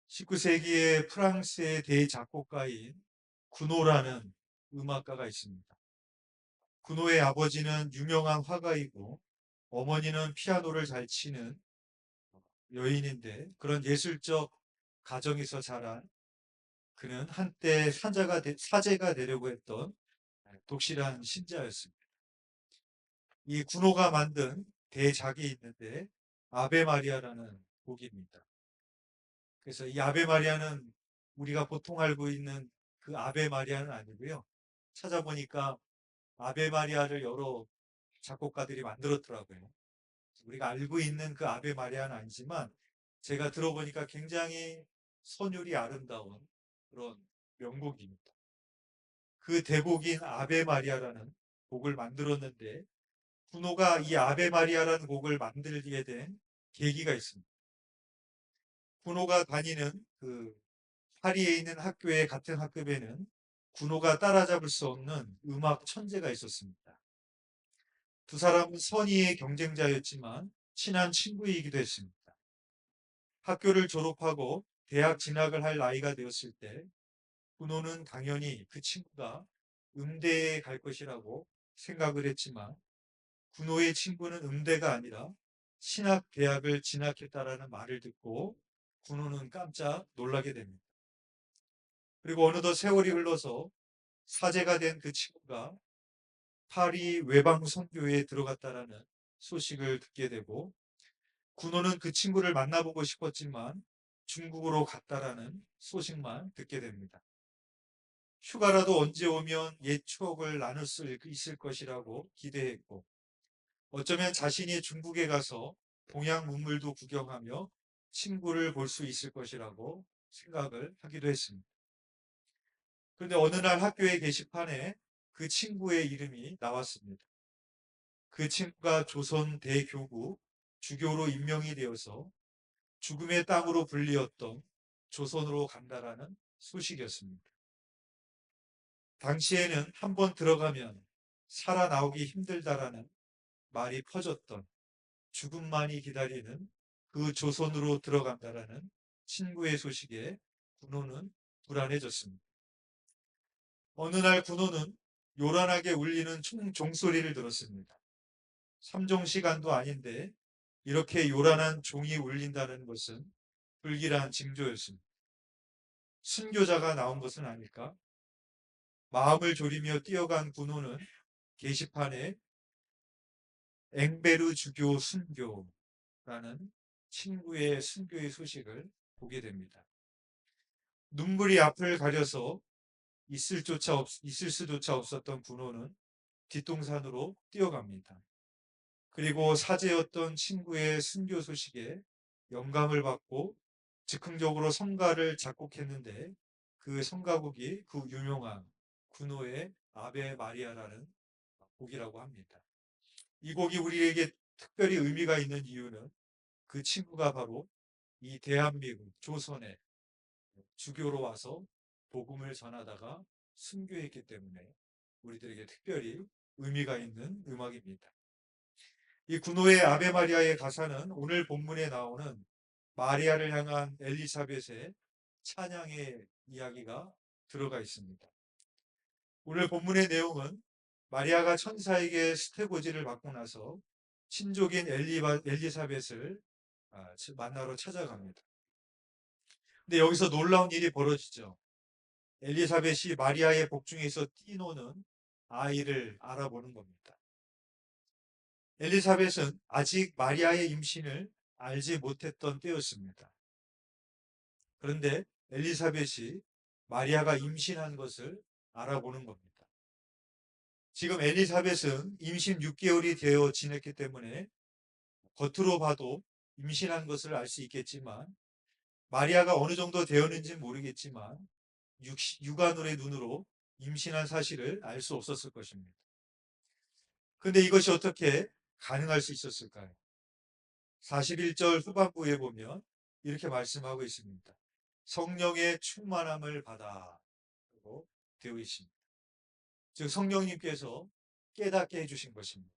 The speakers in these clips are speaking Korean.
19세기의 프랑스의 대작곡가인 구노라는 음악가가 있습니다. 구노의 아버지는 유명한 화가이고 어머니는 피아노를 잘 치는 여인인데 그런 예술적 가정에서 자란 그는 한때 사제가 되려고 했던 독실한 신자였습니다. 이 구노가 만든 대작이 있는데 아베 마리아라는 곡입니다. 그래서 이 아베 마리아는 우리가 보통 알고 있는 그 아베 마리아는 아니고요. 찾아보니까 아베 마리아를 여러 작곡가들이 만들었더라고요. 우리가 알고 있는 그 아베 마리아는 아니지만 제가 들어보니까 굉장히 선율이 아름다운 그런 명곡입니다. 그 대곡인 아베 마리아라는 곡을 만들었는데 구노가 이 아베 마리아라는 곡을 만들게 된 계기가 있습니다. 구노가 다니는 그 파리에 있는 학교의 같은 학급에는 구노가 따라잡을 수 없는 음악 천재가 있었습니다. 두 사람은 선의의 경쟁자였지만 친한 친구이기도 했습니다. 학교를 졸업하고 대학 진학을 할 나이가 되었을 때 구노는 당연히 그 친구가 음대에 갈 것이라고 생각을 했지만 구노의 친구는 음대가 아니라 신학대학을 진학했다라는 말을 듣고 구노는 깜짝 놀라게 됩니다. 그리고 어느덧 세월이 흘러서 사제가 된 그 친구가 파리 외방 선교에 들어갔다라는 소식을 듣게 되고 군호는 그 친구를 만나보고 싶었지만 중국으로 갔다라는 소식만 듣게 됩니다. 휴가라도 언제 오면 옛 추억을 나눌 수 있을 것이라고 기대했고 어쩌면 자신이 중국에 가서 동양 문물도 구경하며 친구를 볼 수 있을 것이라고 생각을 하기도 했습니다. 그런데 어느 날 학교의 게시판에 그 친구의 이름이 나왔습니다. 그 친구가 조선 대교구 주교로 임명이 되어서 죽음의 땅으로 불리었던 조선으로 간다라는 소식이었습니다. 당시에는 한번 들어가면 살아나오기 힘들다라는 말이 퍼졌던 죽음만이 기다리는 그 조선으로 들어간다라는 친구의 소식에 군호는 불안해졌습니다. 어느 날 군호는 요란하게 울리는 종소리를 들었습니다. 삼종 시간도 아닌데 이렇게 요란한 종이 울린다는 것은 불길한 징조였습니다. 순교자가 나온 것은 아닐까? 마음을 졸이며 뛰어간 군호는 게시판에 앵베르 주교 순교라는 친구의 순교의 소식을 보게 됩니다. 눈물이 앞을 가려서 있을 수조차 없었던 군호는 뒷동산으로 뛰어갑니다. 그리고 사제였던 친구의 순교 소식에 영감을 받고 즉흥적으로 성가를 작곡했는데 그 성가곡이 그 유명한 군호의 아베 마리아라는 곡이라고 합니다. 이 곡이 우리에게 특별히 의미가 있는 이유는 그 친구가 바로 이 대한민국 조선에 주교로 와서 복음을 전하다가 순교했기 때문에 우리들에게 특별히 의미가 있는 음악입니다. 이 군호의 아베 마리아의 가사는 오늘 본문에 나오는 마리아를 향한 엘리사벳의 찬양의 이야기가 들어가 있습니다. 오늘 본문의 내용은 마리아가 천사에게 수태고지를 받고 나서 친족인 엘리사벳을 만나러 찾아갑니다. 근데 여기서 놀라운 일이 벌어지죠. 엘리사벳이 마리아의 복중에서 뛰노는 아이를 알아보는 겁니다. 엘리사벳은 아직 마리아의 임신을 알지 못했던 때였습니다. 그런데 엘리사벳이 마리아가 임신한 것을 알아보는 겁니다. 지금 엘리사벳은 임신 6개월이 되어 지냈기 때문에 겉으로 봐도 임신한 것을 알 수 있겠지만 마리아가 어느 정도 되었는지는 모르겠지만 육안의 눈으로 임신한 사실을 알 수 없었을 것입니다. 그런데 이것이 어떻게 가능할 수 있었을까요? 41절 후반부에 보면 이렇게 말씀하고 있습니다. 성령의 충만함을 받아 라고 되어 있습니다. 즉 성령님께서 깨닫게 해주신 것입니다.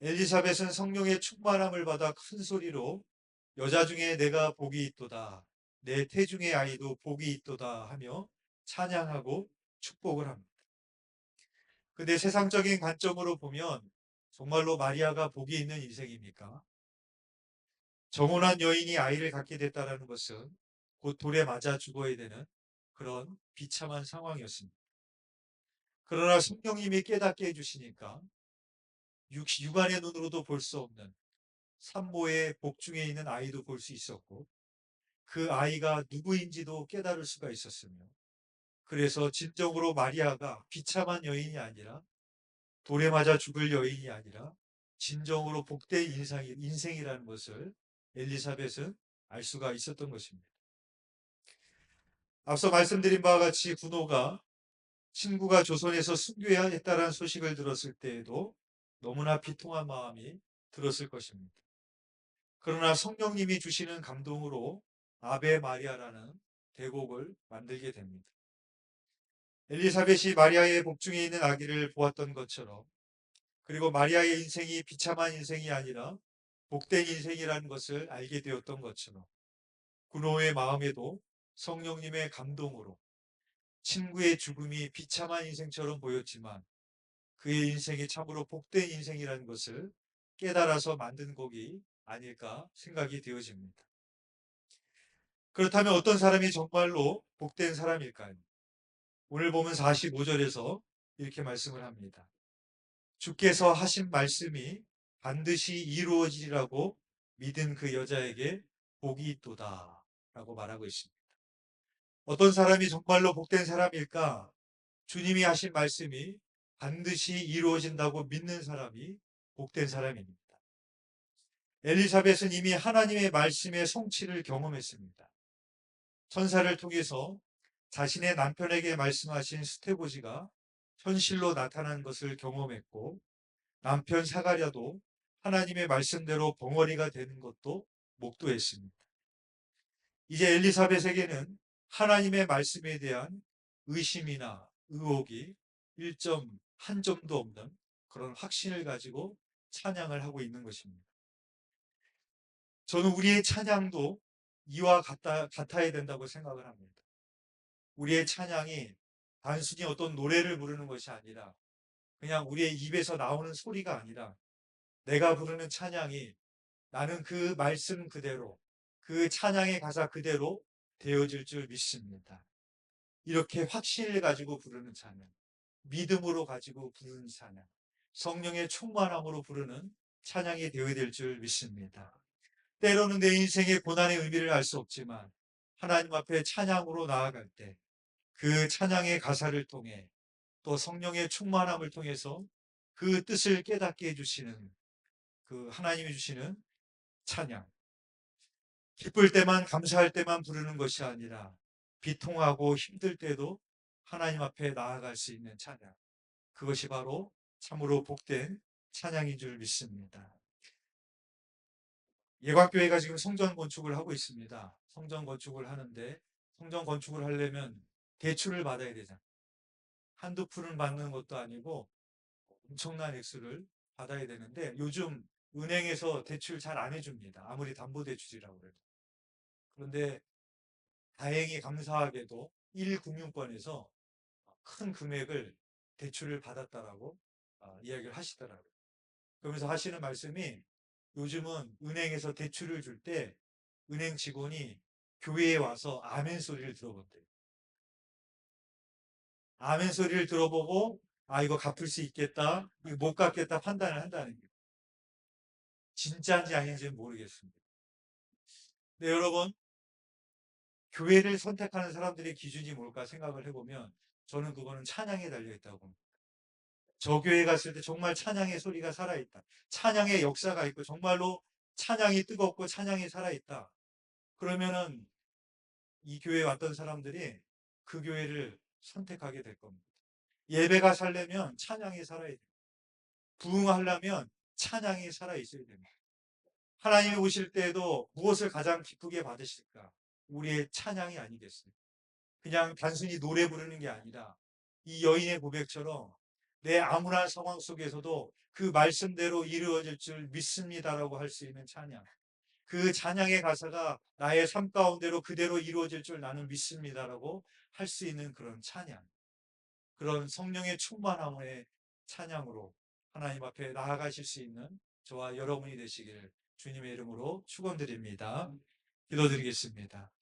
엘리사벳은 성령의 충만함을 받아 큰 소리로 여자 중에 내가 복이 있도다. 내 태중의 아이도 복이 있도다 하며 찬양하고 축복을 합니다. 근데 세상적인 관점으로 보면 정말로 마리아가 복이 있는 인생입니까? 정혼한 여인이 아이를 갖게 됐다는 것은 곧 돌에 맞아 죽어야 되는 그런 비참한 상황이었습니다. 그러나 성령님이 깨닫게 해주시니까 육안의 눈으로도 볼 수 없는 산모의 복중에 있는 아이도 볼 수 있었고, 그 아이가 누구인지도 깨달을 수가 있었으며, 그래서 진정으로 마리아가 비참한 여인이 아니라, 돌에 맞아 죽을 여인이 아니라 진정으로 복된 인생이라는 것을 엘리사벳은 알 수가 있었던 것입니다. 앞서 말씀드린 바와 같이 군호가 친구가 조선에서 순교해야 했다는 소식을 들었을 때에도 너무나 비통한 마음이 들었을 것입니다. 그러나 성령님이 주시는 감동으로 아베 마리아라는 대곡을 만들게 됩니다. 엘리사벳이 마리아의 복중에 있는 아기를 보았던 것처럼, 그리고 마리아의 인생이 비참한 인생이 아니라 복된 인생이라는 것을 알게 되었던 것처럼, 군호의 마음에도 성령님의 감동으로 친구의 죽음이 비참한 인생처럼 보였지만 그의 인생이 참으로 복된 인생이라는 것을 깨달아서 만든 곡이 아닐까 생각이 되어집니다. 그렇다면 어떤 사람이 정말로 복된 사람일까요? 오늘 보면 45절에서 이렇게 말씀을 합니다. 주께서 하신 말씀이 반드시 이루어지리라고 믿은 그 여자에게 복이 있도다 라고 말하고 있습니다. 어떤 사람이 정말로 복된 사람일까? 주님이 하신 말씀이 반드시 이루어진다고 믿는 사람이 복된 사람입니다. 엘리사벳은 이미 하나님의 말씀의 성취를 경험했습니다. 천사를 통해서 자신의 남편에게 말씀하신 스테보지가 현실로 나타난 것을 경험했고, 남편 사가랴도 하나님의 말씀대로 벙어리가 되는 것도 목도했습니다. 이제 엘리사벳에게는 하나님의 말씀에 대한 의심이나 의혹이 1한 점도 없는 그런 확신을 가지고 찬양을 하고 있는 것입니다. 저는 우리의 찬양도 이와 같아야 된다고 생각을 합니다. 우리의 찬양이 단순히 어떤 노래를 부르는 것이 아니라, 그냥 우리의 입에서 나오는 소리가 아니라, 내가 부르는 찬양이 나는 그 말씀 그대로, 그 찬양의 가사 그대로 되어질 줄 믿습니다. 이렇게 확신을 가지고 부르는 찬양, 믿음으로 가지고 부르는 찬양, 성령의 충만함으로 부르는 찬양이 되어야 될 줄 믿습니다. 때로는 내 인생의 고난의 의미를 알 수 없지만 하나님 앞에 찬양으로 나아갈 때 그 찬양의 가사를 통해, 또 성령의 충만함을 통해서 그 뜻을 깨닫게 해주시는, 그 하나님이 주시는 찬양, 기쁠 때만 감사할 때만 부르는 것이 아니라 비통하고 힘들 때도 하나님 앞에 나아갈 수 있는 찬양, 그것이 바로 참으로 복된 찬양인 줄 믿습니다. 예광교회가 지금 성전 건축을 하고 있습니다. 성전 건축을 하는데, 성전 건축을 하려면 대출을 받아야 되잖아요. 한두 푼을 받는 것도 아니고 엄청난 액수를 받아야 되는데, 요즘 은행에서 대출 잘 안 해줍니다. 아무리 담보대출이라고 해도. 그런데 다행히 감사하게도 1금융권에서 큰 금액을 대출을 받았다라고 이야기를 하시더라고요. 그러면서 하시는 말씀이, 요즘은 은행에서 대출을 줄 때 은행 직원이 교회에 와서 아멘 소리를 들어본대요. 아멘 소리를 들어보고 이거 갚을 수 있겠다, 이거 못 갚겠다 판단을 한다는 게 진짜인지 아닌지는 모르겠습니다. 근데 여러분, 교회를 선택하는 사람들의 기준이 뭘까 생각을 해보면 저는 그거는 찬양에 달려있다고 봅니다. 저 교회 갔을 때 정말 찬양의 소리가 살아있다, 찬양의 역사가 있고 정말로 찬양이 뜨겁고 찬양이 살아있다, 그러면은 이 교회에 왔던 사람들이 그 교회를 선택하게 될 겁니다. 예배가 살려면 찬양이 살아야 돼요. 부흥하려면 찬양이 살아있어야 됩니다. 하나님이 오실 때에도 무엇을 가장 기쁘게 받으실까? 우리의 찬양이 아니겠어요? 그냥 단순히 노래 부르는 게 아니라 이 여인의 고백처럼 내 암울한 상황 속에서도 그 말씀대로 이루어질 줄 믿습니다라고 할 수 있는 찬양, 그 찬양의 가사가 나의 삶 가운데로 그대로 이루어질 줄 나는 믿습니다라고 할 수 있는 그런 찬양, 그런 성령의 충만함의 찬양으로 하나님 앞에 나아가실 수 있는 저와 여러분이 되시길 주님의 이름으로 축원드립니다. 기도드리겠습니다.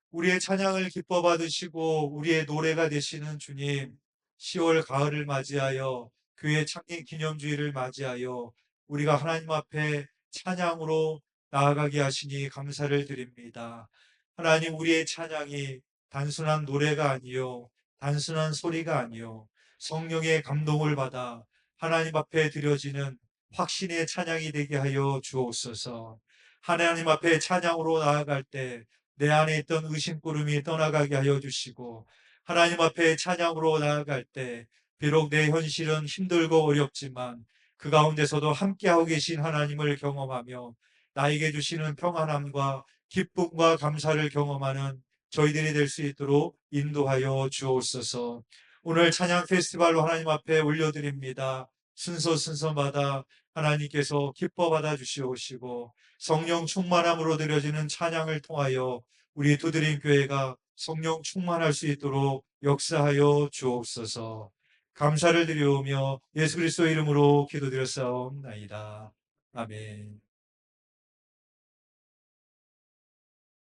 우리의 찬양을 기뻐 받으시고 우리의 노래가 되시는 주님, 10월 가을을 맞이하여 교회 창립 기념주의를 맞이하여 우리가 하나님 앞에 찬양으로 나아가게 하시니 감사를 드립니다. 하나님, 우리의 찬양이 단순한 노래가 아니요 단순한 소리가 아니요 성령의 감동을 받아 하나님 앞에 드려지는 확신의 찬양이 되게 하여 주옵소서. 하나님 앞에 찬양으로 나아갈 때 내 안에 있던 의심꾸름이 떠나가게 하여 주시고, 하나님 앞에 찬양으로 나아갈 때 비록 내 현실은 힘들고 어렵지만 그 가운데서도 함께하고 계신 하나님을 경험하며 나에게 주시는 평안함과 기쁨과 감사를 경험하는 저희들이 될 수 있도록 인도하여 주옵소서. 오늘 찬양 페스티벌로 하나님 앞에 올려드립니다. 순서마다 하나님께서 기뻐 받아 주시옵시고 성령 충만함으로 드려지는 찬양을 통하여 우리 두드림 교회가 성령 충만할 수 있도록 역사하여 주옵소서. 감사를 드리오며 예수 그리스도 이름으로 기도드렸사옵나이다. 아멘.